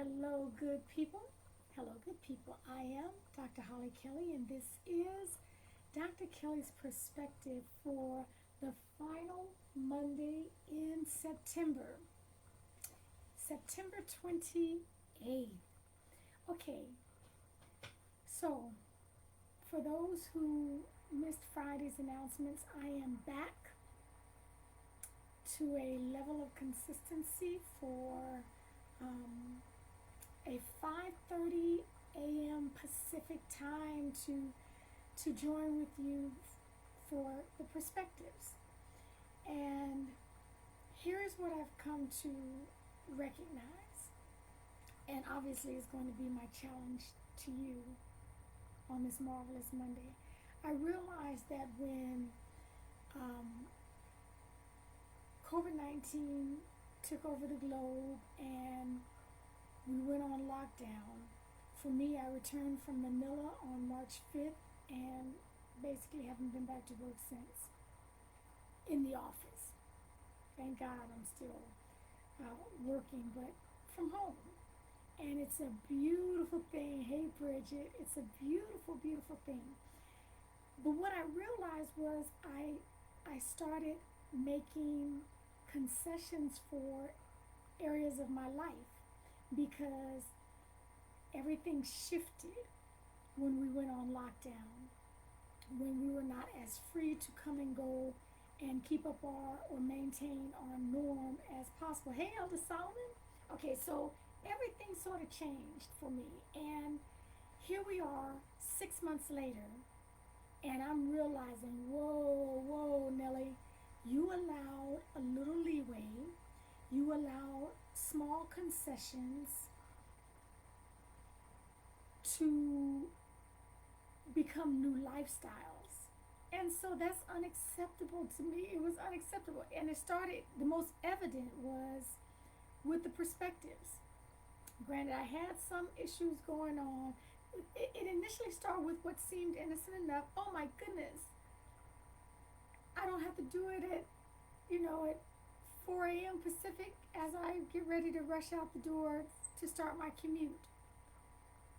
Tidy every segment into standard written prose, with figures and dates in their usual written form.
Hello, good people. Hello, good people. I am Dr. Hollie Kelly, and this is Dr. Kelly's perspective for the final Monday in September, September 28th. Okay, so for those who missed Friday's announcements, I am back to a level of consistency for um, a 5:30 a.m. Pacific time to join with you for the perspectives. And here is what I've come to recognize, and obviously it's going to be my challenge to you on this marvelous Monday. I realized that when um, COVID-19 took over the globe and we went on lockdown. For me, I returned from Manila on March 5th and basically haven't been back to work since in the office. Thank God I'm still working, but from home. And it's a beautiful thing. Hey, Bridget, it's a beautiful, beautiful thing. But what I realized was I started making concessions for areas of my life because everything shifted when we went on lockdown, when we were not as free to come and go and keep up our or maintain our norm as possible. Hey, Elder Solomon. Okay, so everything sort of changed for me. And here we are 6 months later, and I'm realizing, whoa, Nellie, you allowed a little leeway. You allow small concessions to become new lifestyles. And so that's unacceptable to me. It was unacceptable. And it started, the most evident was with the perspectives. Granted, I had some issues going on. It initially started with what seemed innocent enough. Oh my goodness. I don't have to do it at 4 a.m. Pacific as I get ready to rush out the door to start my commute.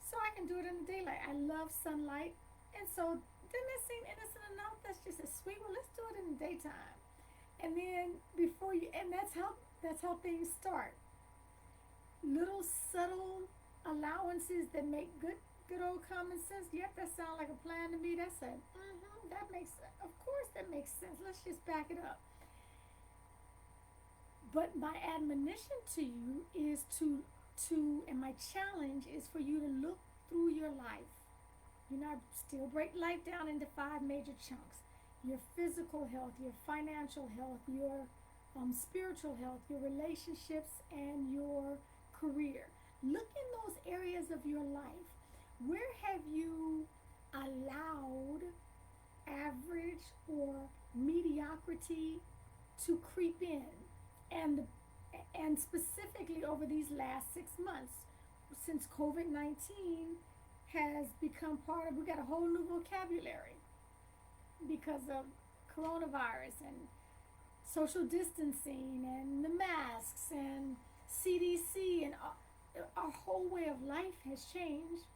So I can do it in the daylight. I love sunlight. And so didn't that seem innocent enough? That's just a sweet, well, let's do it in the daytime. And then that's how things start. Little subtle allowances that make good old common sense. Yep, that sounds like a plan to me. That's that makes, of course that makes sense. Let's just back it up. But my admonition to you is and my challenge is for you to look through your life. Still break life down into 5 major chunks: your physical health, your financial health, your spiritual health, your relationships, and your career. Look in those areas of your life. Where have you allowed average or mediocrity to creep in? And specifically over these last 6 months, since COVID-19 has become part of, we got a whole new vocabulary because of coronavirus and social distancing and the masks and CDC, and our whole way of life has changed.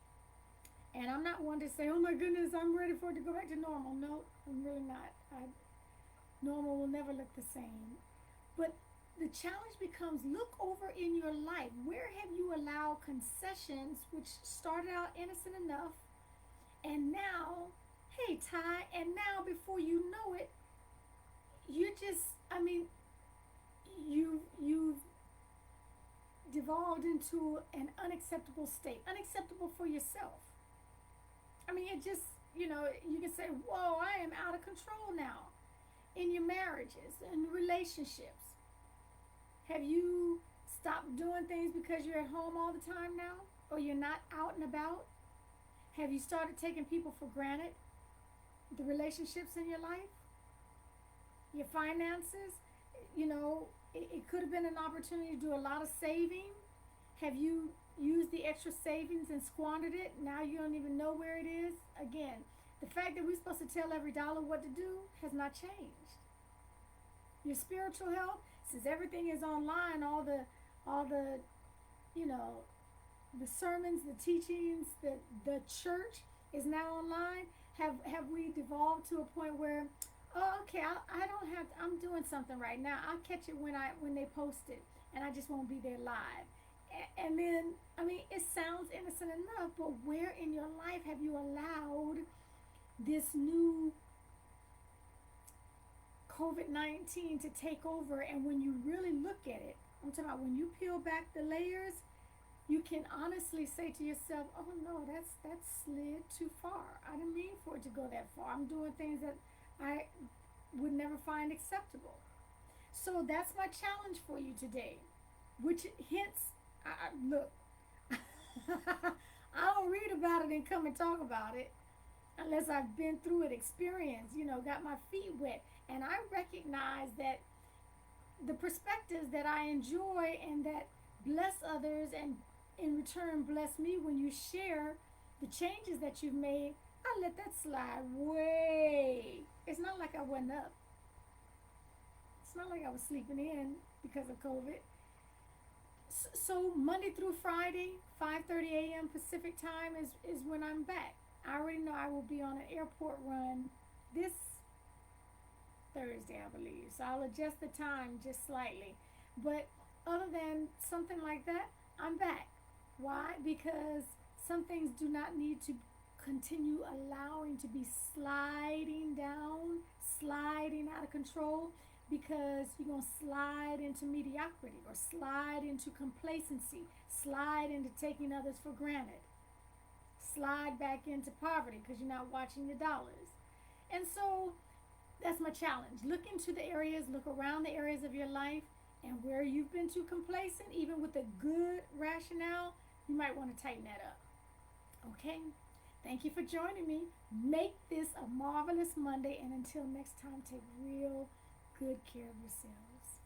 And I'm not one to say, oh my goodness, I'm ready for it to go back to normal. No, I'm really not. Normal will never look the same. But the challenge becomes, look over in your life. Where have you allowed concessions which started out innocent enough, and now, hey Ty, and now before you know it, you've devolved into an unacceptable state, unacceptable for yourself. It just, you can say, whoa, I am out of control now in your marriages and relationships. Have you stopped doing things because you're at home all the time now? Or you're not out and about? Have you started taking people for granted? The relationships in your life? Your finances? It could have been an opportunity to do a lot of saving. Have you used the extra savings and squandered it? Now you don't even know where it is? Again, the fact that we're supposed to tell every dollar what to do has not changed. Your spiritual health, since everything is online, all the you know, the sermons, the teachings, the church is now online. Have we devolved to a point where, oh, okay, I don't have, I'm doing something right now. I'll catch it when they post it, and I just won't be there live. And then, I mean, it sounds innocent enough, but where in your life have you allowed this new COVID-19 to take over? And when you really look at it, I'm talking about when you peel back the layers, you can honestly say to yourself, oh no, that's slid too far. I didn't mean for it to go that far. I'm doing things that I would never find acceptable. So that's my challenge for you today, which hints, look, I don't read about it and come and talk about it unless I've been through it, experienced, got my feet wet. And I recognize that the perspectives that I enjoy and that bless others and in return bless me when you share the changes that you've made, I let that slide way. It's not like I wasn't up. It's not like I was sleeping in because of COVID. So Monday through Friday, 5:30 a.m. Pacific time is when I'm back. I already know I will be on an airport run this Thursday, I believe. So I'll adjust the time just slightly. But other than something like that, I'm back. Why? Because some things do not need to continue allowing to be sliding down, sliding out of control, because you're going to slide into mediocrity or slide into complacency, slide into taking others for granted, slide back into poverty because you're not watching your dollars. And so that's my challenge. Look into the areas, look around the areas of your life, and where you've been too complacent, even with a good rationale, you might want to tighten that up. Okay? Thank you for joining me. Make this a marvelous Monday, and until next time, take real good care of yourselves.